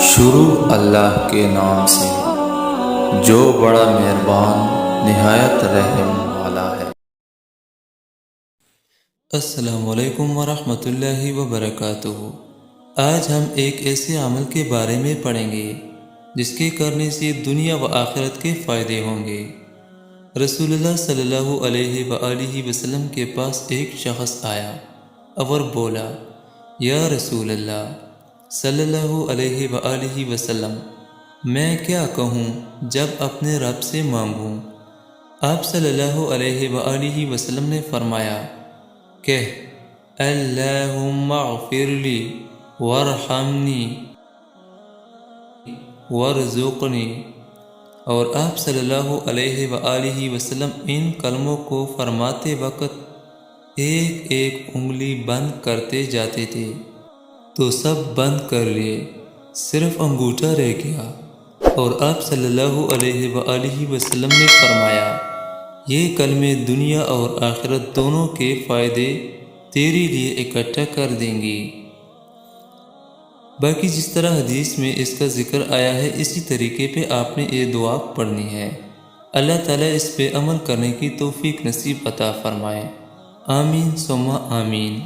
شروع اللہ کے نام سے جو بڑا مہربان نہایت رحم والا ہے۔ السلام علیکم ورحمۃ اللہ وبرکاتہ۔ آج ہم ایک ایسے عمل کے بارے میں پڑھیں گے جس کے کرنے سے دنیا و آخرت کے فائدے ہوں گے۔ رسول اللہ صلی اللہ علیہ وآلہ وسلم کے پاس ایک شخص آیا اور بولا، یا رسول اللہ صلی اللہ علیہ وآلہ وسلم، میں کیا کہوں جب اپنے رب سے مانگوں؟ آپ صلی اللہ علیہ وآلہ وسلم نے فرمایا، کہہ اللہم اغفر لی وارحمنی وارزقنی۔ اور آپ صلی اللہ علیہ وآلہ وسلم ان کلموں کو فرماتے وقت ایک ایک انگلی بند کرتے جاتے تھے تو سب بند کر لیے، صرف انگوٹھا رہ گیا، اور آپ صلی اللہ علیہ وآلہ وسلم نے فرمایا، یہ کلمے دنیا اور آخرت دونوں کے فائدے تیرے لیے اکٹھا کر دیں گی۔ باقی جس طرح حدیث میں اس کا ذکر آیا ہے اسی طریقے پہ آپ نے یہ دعا پڑھنی ہے۔ اللہ تعالیٰ اس پہ عمل کرنے کی توفیق نصیب عطا فرمائے۔ آمین ثم آمین۔